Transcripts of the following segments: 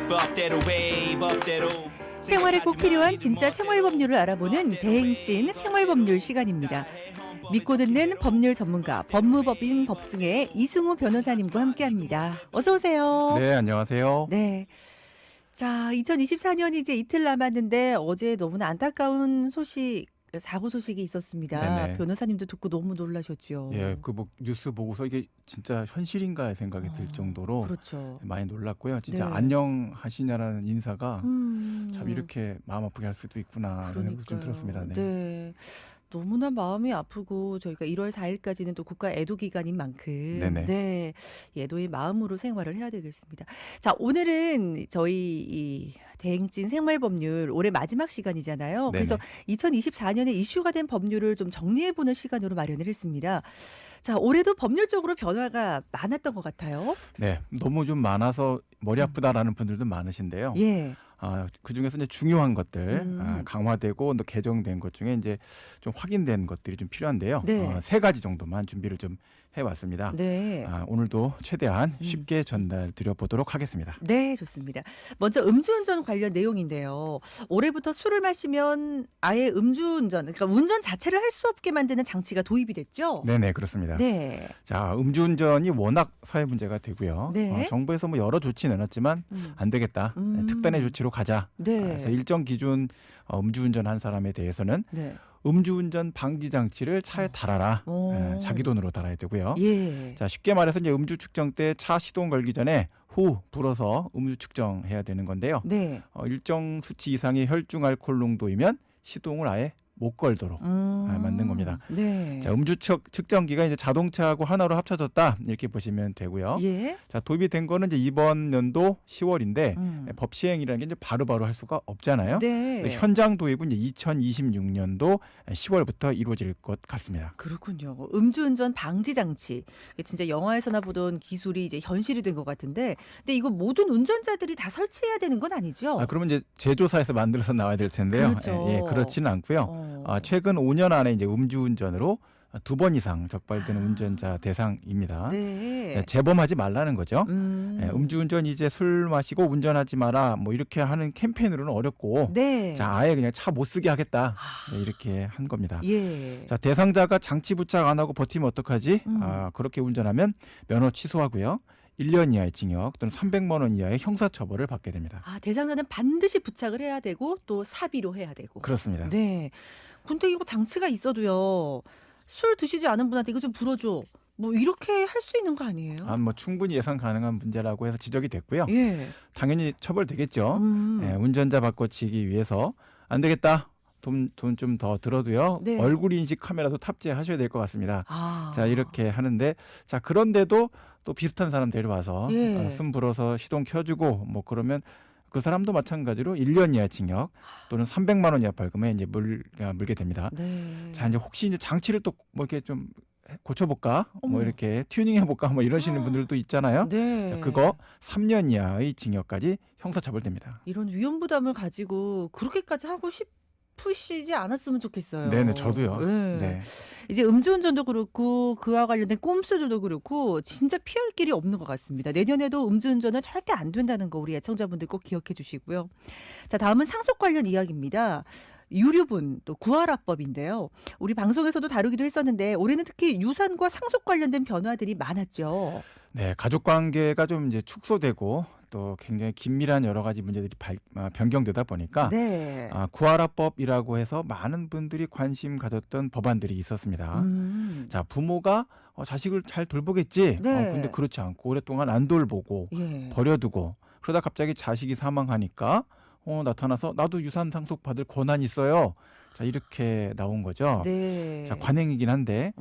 법대로 왜 법대로 생활에 꼭 필요한 진짜 생활 법률을 알아보는 대행진 생활법률 시간입니다. 믿고 듣는 법률 전문가 법무법인 법승의 이승우 변호사님과 함께합니다. 어서 오세요. 네, 안녕하세요. 네. 자, 2024년이 이제 이틀 남았는데 어제 너무나 안타까운 사고 소식이 있었습니다. 네네. 변호사님도 듣고 너무 놀라셨죠. 예, 그 뭐 뉴스 보고서 이게 진짜 현실인가 생각이 들 정도로 그렇죠. 많이 놀랐고요. 진짜 네. 안녕하시냐라는 인사가 참 참 이렇게 마음 아프게 할 수도 있구나 이런 생각도 좀 들었습니다. 네. 네. 너무나 마음이 아프고 저희가 1월 4일까지는 또 국가 애도 기간인 만큼 네네. 네, 애도의 마음으로 생활을 해야 되겠습니다. 자, 오늘은 저희 이 대행진 생활법률 올해 마지막 시간이잖아요. 그래서 2024년에 이슈가 된 법률을 좀 정리해보는 시간으로 마련을 했습니다. 자, 올해도 법률적으로 변화가 많았던 것 같아요. 네, 너무 좀 많아서 머리 아프다라는 분들도 많으신데요. 예. 그 중에서 이제 중요한 것들 강화되고 또 개정된 것 중에 이제 좀 확인된 것들이 좀 필요한데요. 네. 3가지 정도만 준비를 좀 해왔습니다. 네. 오늘도 최대한 쉽게 전달 드려보도록 하겠습니다. 네, 좋습니다. 먼저 음주운전 관련 내용인데요. 올해부터 술을 마시면 아예 음주운전, 그러니까 운전 자체를 할 수 없게 만드는 장치가 도입이 됐죠? 네네, 그렇습니다. 네. 자, 음주운전이 워낙 사회 문제가 되고요. 네. 정부에서 뭐 여러 조치 내놨지만 안 되겠다. 특단의 조치로 가자. 네. 그래서 일정 기준 음주운전한 사람에 대해서는 네. 음주운전 방지 장치를 차에 달아라. 오. 자기 돈으로 달아야 되고요. 예. 자, 쉽게 말해서 이제 음주 측정 때 차 시동 걸기 전에 후 불어서 음주 측정해야 되는 건데요. 네. 일정 수치 이상의 혈중 알코올 농도이면 시동을 아예 못 걸도록 만든 겁니다. 네. 자, 음주 측정기가 이제 자동차하고 하나로 합쳐졌다 이렇게 보시면 되고요. 예. 자, 도입이 된 거는 이제 이번 연도 10월인데 법 시행이라는 게 이제 바로바로 할 수가 없잖아요. 네. 현장 도입은 이제 2026년도 10월부터 이루어질 것 같습니다. 그렇군요. 음주운전 방지 장치. 진짜 영화에서나 보던 기술이 이제 현실이 된 것 같은데, 근데 이거 모든 운전자들이 다 설치해야 되는 건 아니죠? 그러면 이제 제조사에서 만들어서 나와야 될 텐데요. 그렇죠. 그렇지는 않고요. 최근 5년 안에 이제 음주운전으로 2번 이상 적발되는 운전자 대상입니다. 네. 재범하지 말라는 거죠. 음주운전 음주운전 이제 술 마시고 운전하지 마라 뭐 이렇게 하는 캠페인으로는 어렵고 네. 자, 아예 그냥 차 못 쓰게 하겠다 이렇게 한 겁니다. 예. 자, 대상자가 장치 부착 안 하고 버티면 어떡하지? 그렇게 운전하면 면허 취소하고요. 1년 이하의 징역 또는 300만 원 이하의 형사처벌을 받게 됩니다. 대상자는 반드시 부착을 해야 되고 또 사비로 해야 되고. 그렇습니다. 네. 근데 이거 장치가 있어도요. 술 드시지 않은 분한테 이거 좀 불어줘. 뭐 이렇게 할 수 있는 거 아니에요? 뭐 충분히 예상 가능한 문제라고 해서 지적이 됐고요. 예. 당연히 처벌되겠죠. 운전자 바꿔치기 위해서 안 되겠다. 돈 좀 더 들어도요. 네. 얼굴 인식 카메라도 탑재하셔야 될 것 같습니다. 자, 이렇게 하는데 자, 그런데도 또 비슷한 사람 데려와서 예. 숨 불어서 시동 켜주고 뭐 그러면 그 사람도 마찬가지로 1년 이하 징역 또는 300만 원 이하 벌금에 이제 물게 됩니다. 네. 자, 이제 혹시 이제 장치를 또 뭐 이렇게 좀 고쳐볼까? 어머. 뭐 이렇게 튜닝해볼까? 뭐 이러시는 분들도 있잖아요. 네. 자, 그거 3년 이하의 징역까지 형사처벌됩니다. 이런 위험 부담을 가지고 그렇게까지 하고 싶으시지 않았으면 좋겠어요. 네네, 저도요. 네. 네. 이제 음주운전도 그렇고 그와 관련된 꼼수들도 그렇고 진짜 피할 길이 없는 것 같습니다. 내년에도 음주운전은 절대 안 된다는 거 우리 애청자분들 꼭 기억해 주시고요. 자, 다음은 상속 관련 이야기입니다. 유류분 또 구하라법인데요. 우리 방송에서도 다루기도 했었는데 올해는 특히 유산과 상속 관련된 변화들이 많았죠. 네, 가족 관계가 좀 이제 축소되고 또 굉장히 긴밀한 여러 가지 문제들이 변경되다 보니까 네. 구하라법이라고 해서 많은 분들이 관심 가졌던 법안들이 있었습니다. 자, 부모가 자식을 잘 돌보겠지. 네. 근데 그렇지 않고 오랫동안 안 돌보고 예. 버려두고 그러다 갑자기 자식이 사망하니까 나타나서 나도 유산 상속 받을 권한이 있어요. 자, 이렇게 나온 거죠. 네. 자, 관행이긴 한데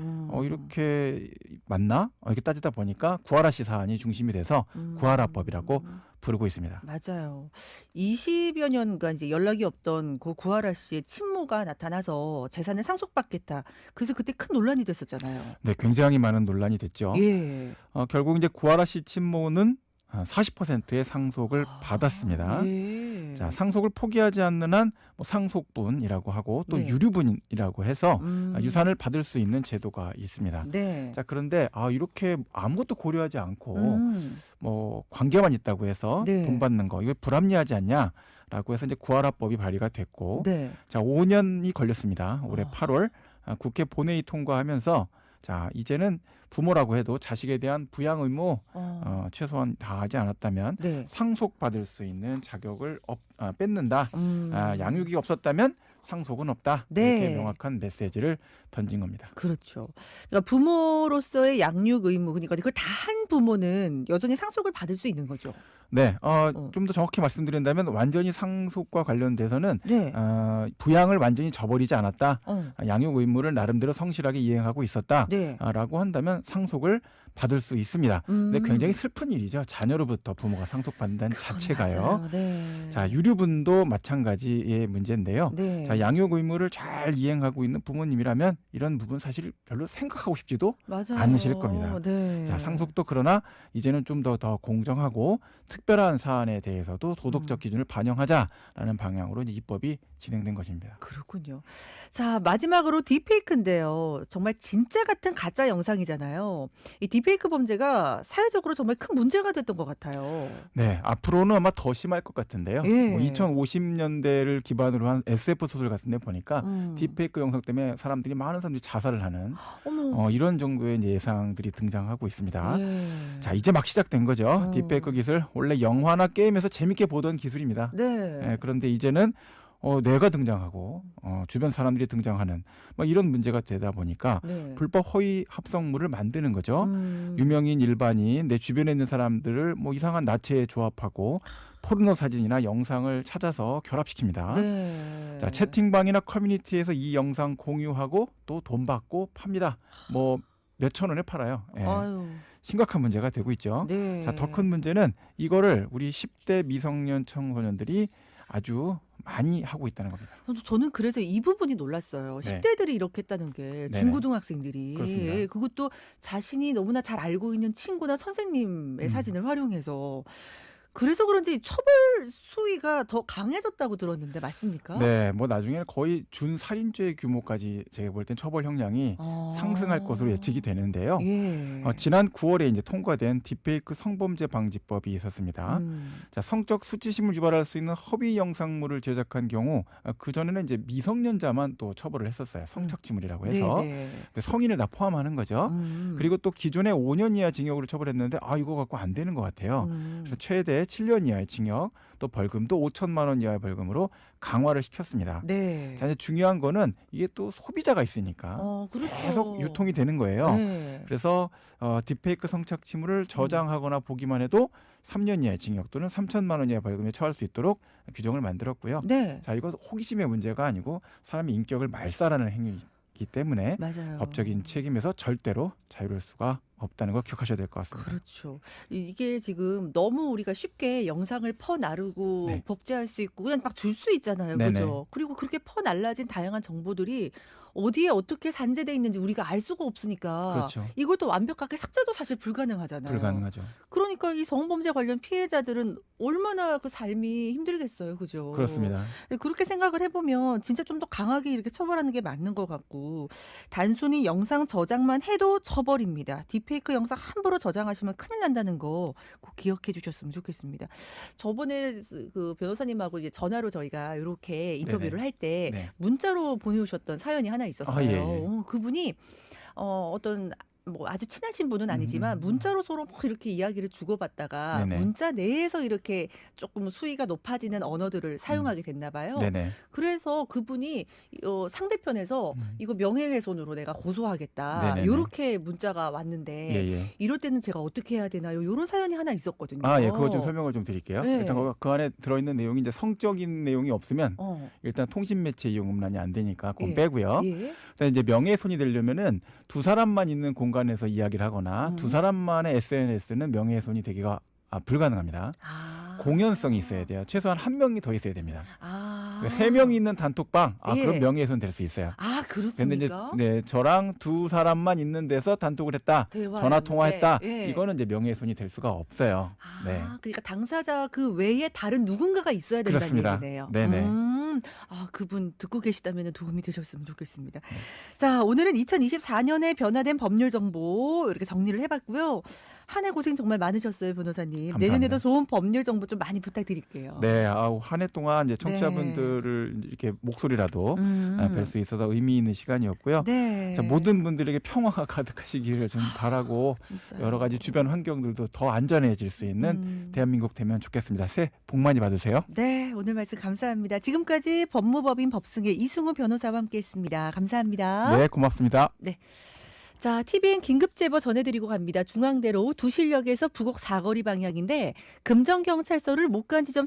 이렇게 맞나? 이렇게 따지다 보니까 구하라 씨 사안이 중심이 돼서 구하라법이라고 부르고 있습니다. 맞아요. 20여 년간 이제 연락이 없던 그 구하라 씨의 친모가 나타나서 재산을 상속받겠다. 그래서 그때 큰 논란이 됐었잖아요. 네, 굉장히 많은 논란이 됐죠. 예. 결국 이제 구하라 씨 친모는 40%의 상속을 받았습니다. 예. 자, 상속을 포기하지 않는 한 뭐 상속분이라고 하고 또 네. 유류분이라고 해서 음. 유산을 받을 수 있는 제도가 있습니다. 네. 자, 그런데 이렇게 아무것도 고려하지 않고 뭐 관계만 있다고 해서 네. 돈 받는 거 이거 불합리하지 않냐라고 해서 이제 구하라법이 발의가 됐고 네. 자, 5년이 걸렸습니다. 올해 아. 8월 국회 본회의 통과하면서 자, 이제는 부모라고 해도 자식에 대한 부양 의무 최소한 다하지 않았다면 네. 상속받을 수 있는 자격을 뺏는다. 음. 양육이 없었다면 상속은 없다. 네. 이렇게 명확한 메시지를 던진 겁니다. 그렇죠. 그러니까 부모로서의 양육 의무, 그러니까 그걸 다 한 부모는 여전히 상속을 받을 수 있는 거죠. 네, 좀 더 정확히 말씀드린다면 완전히 상속과 관련돼서는 네. 부양을 완전히 저버리지 않았다. 어. 양육 의무를 나름대로 성실하게 이행하고 있었다. 네. 라고 한다면 상속을 받을 수 있습니다. 근데 음. 굉장히 슬픈 일이죠. 자녀로부터 부모가 상속받는다는 그건 자체가요. 맞아요. 네. 자, 유류분도 마찬가지의 문제인데요. 네. 자, 양육 의무를 잘 이행하고 있는 부모님이라면 이런 부분 사실 별로 생각하고 싶지도 맞아요. 않으실 겁니다. 네. 자, 상속도 그러나 이제는 좀 더 공정하고 특별한 사안에 대해서도 도덕적 기준을 반영하자라는 방향으로 이제 입법이 진행된 것입니다. 그렇군요. 자, 마지막으로 딥페이크인데요. 정말 진짜 같은 가짜 영상이잖아요. 이 딥페이크 범죄가 사회적으로 정말 큰 문제가 됐던 것 같아요. 네, 앞으로는 아마 더 심할 것 같은데요. 예. 뭐 2050년대를 기반으로 한 SF 소설 같은 데 보니까 딥페이크 영상 때문에 많은 사람들이 자살을 하는 어머. 이런 정도의 이제 예상들이 등장하고 있습니다. 예. 자, 이제 막 시작된 거죠. 딥페이크 기술. 원래 영화나 게임에서 재밌게 보던 기술입니다. 네. 그런데 이제는 뇌가 등장하고 주변 사람들이 등장하는 뭐 이런 문제가 되다 보니까 네. 불법 허위 합성물을 만드는 거죠. 음. 유명인, 일반인, 내 주변에 있는 사람들을 뭐 이상한 나체에 조합하고 포르노 사진이나 영상을 찾아서 결합시킵니다. 네. 자, 채팅방이나 커뮤니티에서 이 영상 공유하고 또 돈 받고 팝니다. 뭐 몇천 원에 팔아요. 예. 아유. 심각한 문제가 되고 있죠. 네. 자, 더 큰 문제는 이거를 우리 10대 미성년 청소년들이 아주 많이 하고 있다는 겁니다. 저는 그래서 이 부분이 놀랐어요. 네. 10대들이 이렇게 했다는 게 네네. 중고등학생들이. 그렇습니다. 예, 그것도 자신이 너무나 잘 알고 있는 친구나 선생님의 사진을 활용해서. 그래서 그런지 처벌 수위가 더 강해졌다고 들었는데 맞습니까? 네, 뭐 나중에는 거의 준살인죄 규모까지 제가 볼 땐 처벌 형량이 상승할 것으로 예측이 되는데요. 예. 지난 9월에 이제 통과된 딥페이크 성범죄 방지법이 있었습니다. 음. 자, 성적 수치심을 유발할 수 있는 허위 영상물을 제작한 경우 그 전에는 이제 미성년자만 또 처벌을 했었어요. 성착취물이라고 해서. 네, 근데 성인을 다 포함하는 거죠. 그리고 또 기존에 5년 이하 징역으로 처벌했는데 이거 갖고 안 되는 것 같아요. 그래서 최대 7년 이하의 징역, 또 벌금도 5천만 원 이하의 벌금으로 강화를 시켰습니다. 네. 자, 이제 중요한 거는 이게 또 소비자가 있으니까 그렇죠. 계속 유통이 되는 거예요. 네. 그래서 딥페이크 성착취물을 저장하거나 보기만 해도 3년 이하의 징역 또는 3천만 원 이하의 벌금에 처할 수 있도록 규정을 만들었고요. 네. 자, 이거 호기심의 문제가 아니고 사람의 인격을 말살하는 행위이기 때문에 맞아요. 법적인 책임에서 절대로 자유로울 수가 없다는 걸 기억하셔야 될 것 같습니다. 그렇죠. 이게 지금 너무 우리가 쉽게 영상을 퍼나르고 네. 복제할 수 있고 그냥 막 줄 수 있잖아요. 네네. 그죠? 그리고 그렇게 퍼날라진 다양한 정보들이 어디에 어떻게 산재돼 있는지 우리가 알 수가 없으니까 그렇죠. 이것도 완벽하게 삭제도 사실 불가능하잖아요. 불가능하죠. 그러니까 이 성범죄 관련 피해자들은 얼마나 그 삶이 힘들겠어요. 그죠? 그렇습니다. 근데 그렇게 생각을 해보면 진짜 좀 더 강하게 이렇게 처벌하는 게 맞는 것 같고 단순히 영상 저장만 해도 처벌입니다. 딥페이크 영상 함부로 저장하시면 큰일 난다는 거 꼭 기억해 주셨으면 좋겠습니다. 저번에 그 변호사님하고 이제 전화로 저희가 이렇게 인터뷰를 할 때 네. 문자로 보내오셨던 사연이 하나 있었어요. 예, 예. 그분이 어떤 뭐 아주 친하신 분은 아니지만 문자로 서로 뭐 이렇게 이야기를 주고받다가 네네. 문자 내에서 이렇게 조금 수위가 높아지는 언어들을 사용하게 됐나 봐요. 네네. 그래서 그분이 상대편에서 이거 명예훼손으로 내가 고소하겠다. 네네네. 이렇게 문자가 왔는데 예. 이럴 때는 제가 어떻게 해야 되나요? 이런 사연이 하나 있었거든요. 예, 그거 좀 설명을 좀 드릴게요. 네. 일단 그 안에 들어있는 내용이 이제 성적인 내용이 없으면 일단 통신 매체 이용 음란이 안 되니까 그건 예. 빼고요. 예. 그다음에 이제 명예훼손이 되려면은 두 사람만 있는 공간에서 이야기를 하거나 두 사람만의 SNS는 명예훼손이 되기가 불가능합니다. 공연성이 있어야 돼요. 최소한 한 명이 더 있어야 됩니다. 아. 그러니까 3명이 있는 단톡방, 예. 그럼 명예훼손 될 수 있어요. 아, 근데 이제 그렇습니까? 네, 저랑 두 사람만 있는 데서 단톡을 했다, 전화 통화했다, 예. 이거는 이제 명예훼손이 될 수가 없어요. 아, 네. 그러니까 당사자 그 외에 다른 누군가가 있어야 된다는 그렇습니다. 얘기네요. 네네. 아, 그분 듣고 계시다면 도움이 되셨으면 좋겠습니다. 자, 오늘은 2024년에 변화된 법률 정보 이렇게 정리를 해봤고요. 한 해 고생 정말 많으셨어요, 변호사님. 감사합니다. 내년에도 좋은 법률 정보 좀 많이 부탁드릴게요. 네, 한 해 동안 이제 청취자분들을 이렇게 목소리라도 뵐 수 있어서 의미 있는 시간이었고요. 네. 자, 모든 분들에게 평화가 가득하시기를 좀 바라고 진짜요. 여러 가지 주변 환경들도 더 안전해질 수 있는 대한민국 되면 좋겠습니다. 새해 복 많이 받으세요. 네, 오늘 말씀 감사합니다. 지금까지 법무법인 법승의 이승우 변호사와 함께했습니다. 감사합니다. 네, 고맙습니다. 자, TVN 긴급제보 전해드리고 갑니다. 중앙대로 두실역에서 부곡 사거리 방향인데 금정경찰서를 못 간 지점